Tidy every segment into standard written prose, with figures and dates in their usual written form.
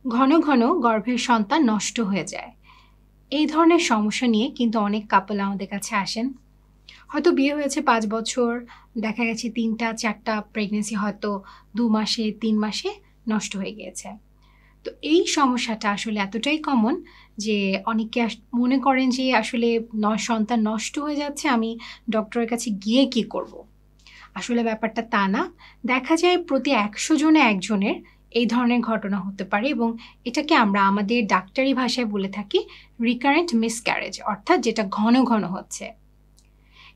ঘন ঘন গর্ভের সন্তান নষ্ট হয়ে যায়। এই ধরনের সমস্যা নিয়ে কিন্তু অনেক কাপল আমাদের কাছে আসেন। হয়তো বিয়ে হয়েছে ৫ বছর, দেখা গেছে ৩টা ৪টা প্রেগন্যান্সি হয়তো ২ মাসে ৩ মাসে নষ্ট হয়ে গিয়েছে। তো এই সমস্যাটা আসলে এতটাই কমন যে অনেকে মনে করেন যে আসলে সন্তান নষ্ট হয়ে যাচ্ছে, আমি ডক্টরের কাছে গিয়ে কি করব? আসলে ব্যাপারটা তা না। দেখা যায় প্রতি ১০০ জনে একজনের এই ধরনের ঘটনা হতে পারে এবং এটাকে আমরা আমাদের ডাক্তারি ভাষায় বলে থাকি রিকারেন্ট মিসক্যারেজ, অর্থাৎ যেটা ঘন ঘন হচ্ছে।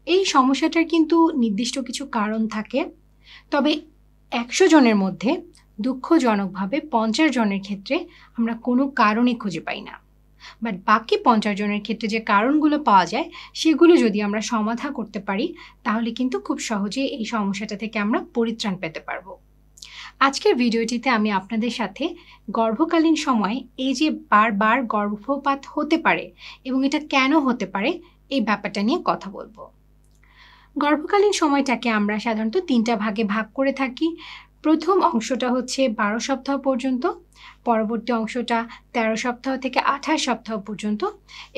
এই সমস্যাটার কিন্তু নির্দিষ্ট কিছু কারণ থাকে, তবে ১০০ জনের মধ্যে দুঃখজনকভাবে ৫০ জনের ক্ষেত্রে আমরা কোনো কারণই খুঁজে পাই না। বাট বাকি ৫০ জনের ক্ষেত্রে যে কারণগুলো পাওয়া যায় সেগুলো যদি আমরা সমাধা করতে পারি তাহলে কিন্তু খুব সহজেই এই সমস্যাটা থেকে আমরা পরিত্রাণ পেতে পারবো। আজকের ভিডিওটিতে আমি আপনাদের সাথে গর্ভকালীন সময়ে এই যে বারবার গর্ভপাত হতে পারে এবং এটা কেন হতে পারে এই ব্যাপারটা নিয়ে কথা বলবো। গর্ভকালীন সময়টাকে আমরা সাধারণত ৩টা ভাগে ভাগ করে থাকি। প্রথম অংশটা হচ্ছে ১২ সপ্তাহ পর্যন্ত, পরবর্তী অংশটা ১৩ সপ্তাহ থেকে ২৮ সপ্তাহ পর্যন্ত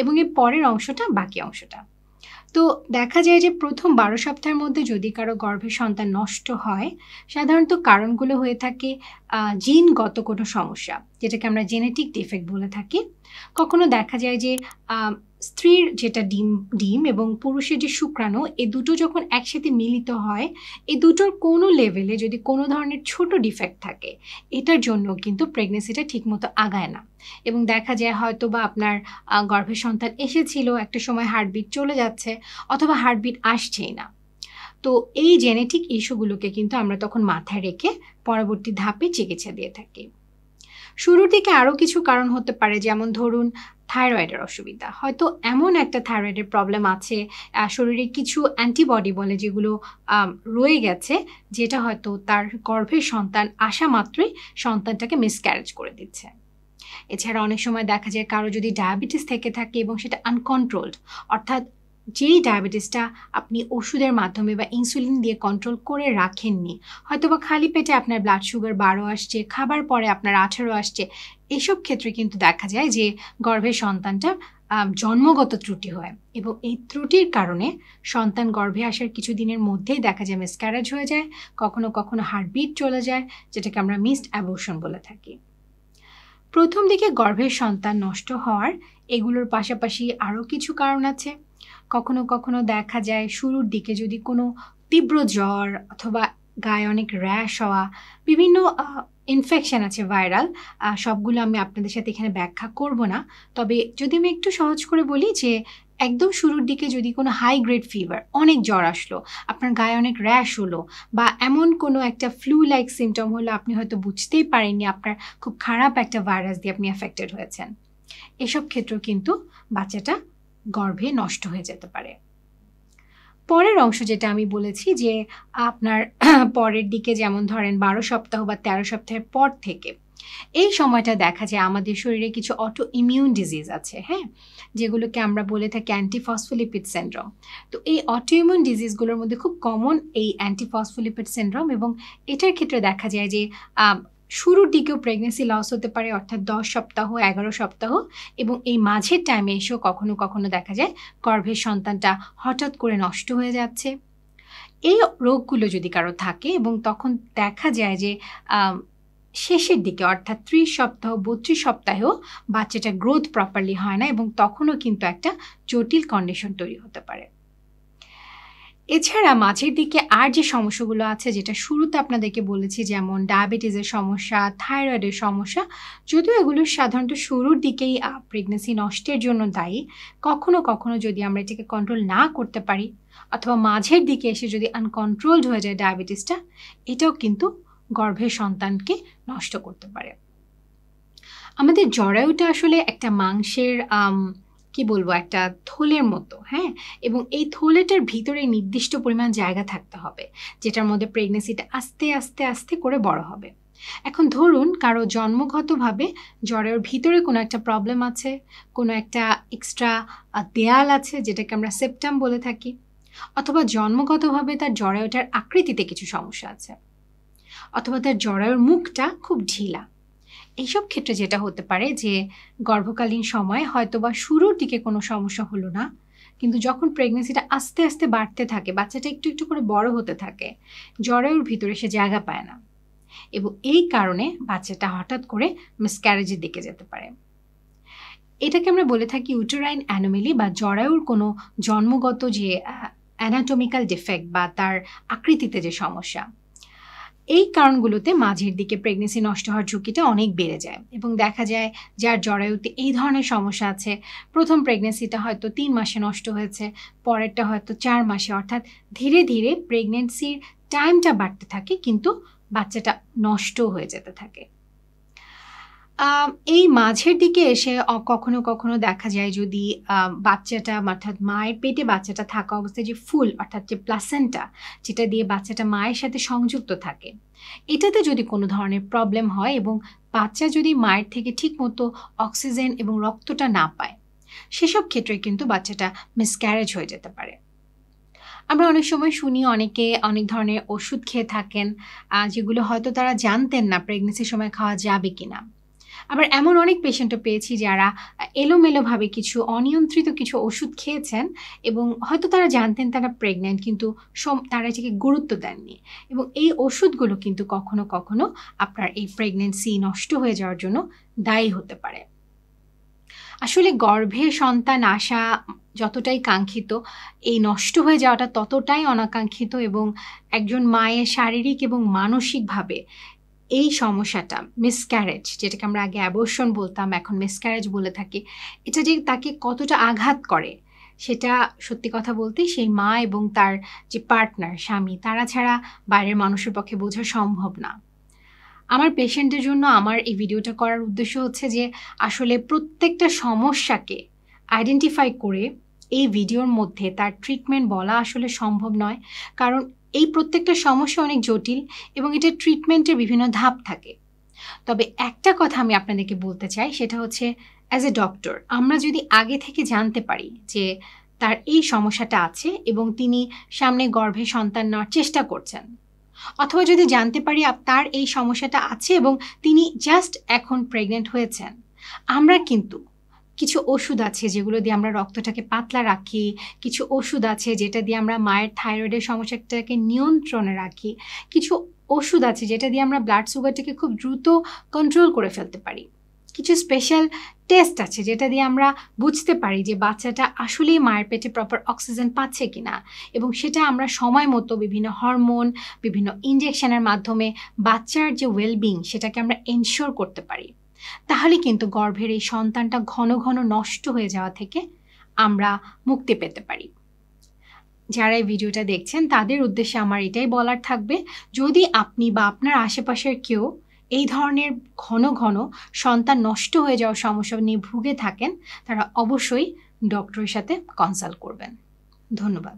এবং এর পরের অংশটা বাকি অংশটা। তো দেখা যায় যে প্রথম ১২ সপ্তাহের মধ্যে যদি কারো গর্ভে সন্তান নষ্ট হয়, সাধারণত কারণগুলো হয়ে থাকে জিনগত কোনো সমস্যা, যেটাকে আমরা জেনেটিক ডিফেক্ট বলে থাকি। কখনো দেখা যায় যে স্ত্রীর যেটা ডিম এবং পুরুষের যে শুক্রাণু, এই দুটো যখন একসাথে মিলিত হয়, এই দুটোর কোনো লেভেলে যদি কোনো ধরনের ছোট ডিফেক্ট থাকে, এটার জন্য কিন্তু প্রেগনেন্সিটা ঠিকমতো আগায় না এবং দেখা যায় হয়তো বা আপনার গর্ভে সন্তান এসেছিল, একটা সময় হার্টবিট চলে যাচ্ছে অথবা হার্টবিট আসছেই না। তো এই জেনেটিক ইস্যুগুলোকে কিন্তু আমরা তখন মাথায় রেখে পরবর্তী ধাপে চিকিৎসা দিয়ে থাকি। শুরুর দিকে আরও কিছু কারণ হতে পারে, যেমন ধরুন থাইরয়েডের অসুবিধা, হয়তো এমন একটা থাইরয়েডের প্রবলেম আছে, শরীরে কিছু অ্যান্টিবডি বলে যেগুলো রয়ে গেছে, যেটা হয়তো তার গর্ভের সন্তান আসা মাত্রই সন্তানটাকে মিসক্যারেজ করে দিচ্ছে। এছাড়া অনেক সময় দেখা যায় কারো যদি ডায়াবেটিস থেকে থাকে এবং সেটা আনকন্ট্রোলড, অর্থাৎ যেই ডায়াবেটিসটা আপনি ওষুধের মাধ্যমে বা ইনসুলিন দিয়ে কন্ট্রোল করে রাখেননি, হয়তো বা খালি পেটে আপনার ব্লাড সুগার ১২ আসছে, খাবার পরে আপনার ১৮ আসছে, এসব ক্ষেত্রে কিন্তু দেখা যায় যে গর্ভের সন্তানটা জন্মগত ত্রুটি হয় এবং এই ত্রুটির কারণে সন্তান গর্ভে আসার কিছু দিনের মধ্যেই দেখা যায় মিসক্যারেজ হয়ে যায়, কখনো কখনো হার্টবিট চলে যায়, যেটাকে আমরা মিসড অ্যাবর্শন বলে থাকি। প্রথম দিকে গর্ভের সন্তান নষ্ট হওয়ার এগুলোর পাশাপাশি আরও কিছু কারণ আছে। কখনো কখনো দেখা যায় শুরুর দিকে যদি কোনো তীব্র জ্বর অথবা গায়ে অনেক র্যাশ হওয়া, বিভিন্ন ইনফেকশন আছে ভাইরাল, সবগুলো আমি আপনাদের সাথে এখানে ব্যাখ্যা করব না। তবে যদি আমি একটু সহজ করে বলি যে একদম শুরুর দিকে যদি কোনো হাই গ্রেড ফিভার, অনেক জ্বর আসলো, আপনার গায়ে অনেক র্যাশ হলো বা এমন কোনো একটা ফ্লু লাইক সিমটম হলো, আপনি হয়তো বুঝতেই পারেননি আপনার খুব খারাপ একটা ভাইরাস দিয়ে আপনি অ্যাফেক্টেড হয়েছেন, এসব ক্ষেত্রেও কিন্তু বাচ্চাটা গর্ভে নষ্ট হয়ে যেতে পারে। পরের অংশ যেটা আমি বলেছি যে আপনার পরের দিকে যেমন ধরেন ১২ সপ্তাহ বা ১৩ সপ্তাহের পর থেকে এই সময়টা দেখা যায় আমাদের শরীরে কিছু অটো ইমিউন ডিজিজ আছে, হ্যাঁ, যেগুলোকে আমরা বলে থাকি অ্যান্টিফসফোলিপিড সিনড্রোম। তো এই অটো ইমিউন ডিজিজগুলোর মধ্যে খুব কমন এই অ্যান্টিফসফোলিপিড সিনড্রোম এবং এটার ক্ষেত্রে দেখা যায় যে শুরুর দিকেও প্রেগনেন্সি লস হতে পারে, অর্থাৎ ১০ সপ্তাহ ১১ সপ্তাহ, এবং এই মাঝের টাইমে এসেও কখনো কখনো দেখা যায় গর্ভের সন্তানটা হঠাৎ করে নষ্ট হয়ে যাচ্ছে। এই রোগগুলো যদি কারো থাকে এবং তখন দেখা যায় যে শেষের দিকে অর্থাৎ ৩০ সপ্তাহ ৩২ সপ্তাহেও বাচ্চাটা গ্রোথ প্রপারলি হয় না এবং তখনও কিন্তু একটা জটিল কন্ডিশন তৈরি হতে পারে। এছাড়া মাঝের দিকে আর যে সমস্যাগুলো আছে, যেটা শুরুতে আপনাদেরকে বলেছি, যেমন ডায়াবেটিসের সমস্যা, থাইরয়েডের সমস্যা, যদিও এগুলো সাধারণত শুরুর দিকেই প্রেগনেন্সি নষ্টের জন্য দায়ী, কখনো কখনো যদি আমরা এটাকে কন্ট্রোল না করতে পারি অথবা মাঝের দিকে এসে যদি আনকন্ট্রোলড হয়ে যায় ডায়াবেটিসটা, এটাও কিন্তু গর্ভের সন্তানকে নষ্ট করতে পারে। আমাদের জরায়ুটা আসলে একটা মাংসের কি বলবো, একটা থলের মতো, হ্যাঁ, এবং এই থলেটার ভিতরে নির্দিষ্ট পরিমাণ জায়গা থাকতে হবে যেটার মধ্যে প্রেগনেন্সিটা আস্তে আস্তে আস্তে করে বড় হবে। এখন ধরুন কারো জন্মগতভাবে জরায়ুর ভিতরে কোনো একটা প্রবলেম আছে, কোনো একটা এক্সট্রা দেয়াল আছে যেটাকে আমরা সেপ্টাম বলে থাকি, অথবা জন্মগতভাবে তার জরায়ুটার আকৃতিতে কিছু সমস্যা আছে, অথবা তার জরায়ুর মুখটা খুব ঢিলা। এইসব ক্ষেত্রে যেটা হতে পারে যে গর্ভকালীন সময়ে হয়তোবা শুরুর দিকে কোনো সমস্যা হলো না, কিন্তু যখন প্রেগনেন্সিটা আস্তে আস্তে বাড়তে থাকে, বাচ্চাটা একটু একটু করে বড় হতে থাকে, জরায়ুর ভিতরে সে জায়গা পায় না, এবং এই কারণে বাচ্চাটা হঠাৎ করে মিসক্যারেজের দিকে যেতে পারে। এটাকে আমরা বলে থাকি ইউটেরাইন অ্যানোমেলি বা জরায়ুর কোনো জন্মগত যে অ্যানাটমিক্যাল ডিফেক্ট বা তার আকৃতিতে যে সমস্যা। এই কারণগুলোতে মাঝের দিকে প্রেগনেন্সি নষ্ট হওয়ার ঝুঁকিটা অনেক বেড়ে যায়, এবং দেখা যায় যার জরায়ুতে এই ধরনের সমস্যা আছে, প্রথম প্রেগনেন্সিটা হয়তো 3 মাসে নষ্ট হয়েছে, পরেরটা হয়তো 4 মাসে, অর্থাৎ ধীরে ধীরে প্রেগনেন্সির টাইমটা বাড়তে থাকে কিন্তু বাচ্চাটা নষ্ট হয়ে যেতে থাকে। এই মাঝের দিকে এসে কখনো কখনো দেখা যায় যদি বাচ্চাটা অর্থাৎ মায়ের পেটে বাচ্চাটা থাকা অবস্থায় যে ফুল অর্থাৎ যে প্লাসেন্টা, যেটা দিয়ে বাচ্চাটা মায়ের সাথে সংযুক্ত থাকে, এটাতে যদি কোনো ধরনের প্রবলেম হয় এবং বাচ্চা যদি মায়ের থেকে ঠিকমতো অক্সিজেন এবং রক্তটা না পায়, সেসব ক্ষেত্রে কিন্তু বাচ্চাটা মিসক্যারেজ হয়ে যেতে পারে। আমরা অনেক সময় শুনি অনেকে অনেক ধরনের ওষুধ খেয়ে থাকেন, যেগুলো হয়তো তারা জানতেন না প্রেগনেন্সির সময় খাওয়া যাবে কিনা। আবার এমন অনেক পেশেন্টও পেয়েছি যারা এলোমেলোভাবে কিছু অনিয়ন্ত্রিত কিছু ওষুধ খেয়েছেন এবং হয়তো তারা জানতেন তারা প্রেগন্যান্ট, কিন্তু তারা এটাকে গুরুত্ব দেননি, এবং এই ওষুধগুলো কিন্তু কখনো কখনো আপনার এই প্রেগনেন্সি নষ্ট হয়ে যাওয়ার জন্য দায়ী হতে পারে। আসলে গর্ভে সন্তান আসা যতটাই কাঙ্ক্ষিত, এই নষ্ট হয়ে যাওয়াটা ততটাই অনাকাঙ্ক্ষিত, এবং একজন মায়ের শারীরিক এবং মানসিকভাবে এই সমস্যাটা মিসক্যারেজ, যেটাকে আমরা আগে অ্যাবর্শন বলতাম এখন মিসক্যারেজ বলে থাকি, এটা যে তাকে কতটা আঘাত করে সেটা সত্যি কথা বলতে সেই মা এবং তার যে পার্টনার স্বামী, তারা ছাড়া বাইরের মানুষের পক্ষে বোঝা সম্ভব না। আমার পেশেন্টের জন্য আমার এই ভিডিওটা করার উদ্দেশ্য হচ্ছে যে আসলে প্রত্যেকটা সমস্যাকে আইডেন্টিফাই করে এই ভিডিওর মধ্যে তার ট্রিটমেন্ট বলা আসলে সম্ভব নয়, কারণ এই প্রত্যেকটা সমস্যা অনেক জটিল এবং এটার ট্রিটমেন্টের বিভিন্ন ধাপ থাকে। তবে একটা কথা আমি আপনাদেরকে বলতে চাই, সেটা হচ্ছে অ্যাজ এ ডক্টর আমরা যদি আগে থেকে জানতে পারি যে তার এই সমস্যাটা আছে এবং তিনি সামনে গর্ভে সন্তান নেওয়ার চেষ্টা করছেন, অথবা যদি জানতে পারি তার এই সমস্যাটা আছে এবং তিনি জাস্ট এখন প্রেগনেন্ট হয়েছেন, আমরা কিন্তু কিছু ওষুধ আছে যেগুলো দিয়ে আমরা রক্তটাকে পাতলা রাখি, কিছু ওষুধ আছে যেটা দিয়ে আমরা মায়ের থাইরয়েডের সমস্যাটাকে নিয়ন্ত্রণে রাখি, কিছু ওষুধ আছে যেটা দিয়ে আমরা ব্লাড সুগারটাকে খুব দ্রুত কন্ট্রোল করে ফেলতে পারি, কিছু স্পেশাল টেস্ট আছে যেটা দিয়ে আমরা বুঝতে পারি যে বাচ্চাটা আসলেই মায়ের পেটে প্রপার অক্সিজেন পাচ্ছে কিনা, এবং সেটা আমরা সময় মতো বিভিন্ন হরমোন, বিভিন্ন ইনজেকশনের মাধ্যমে বাচ্চার যে ওয়েলবিং সেটাকে আমরা এনশিওর করতে পারি। তাহলে কিন্তু গর্ভের এই সন্তানটা ঘন ঘন নষ্ট হয়ে যাওয়া থেকে আমরা মুক্তি পেতে পারি। যারা এই ভিডিওটা দেখছেন তাদের উদ্দেশ্যে আমার এটাই বলার থাকবে, যদি আপনি বা আপনার আশেপাশের কেউ এই ধরনের ঘন ঘন সন্তান নষ্ট হয়ে যাওয়ার সমস্যা নিয়ে ভুগে থাকেন, তারা অবশ্যই ডক্টরের সাথে কনসাল্ট করবেন। ধন্যবাদ।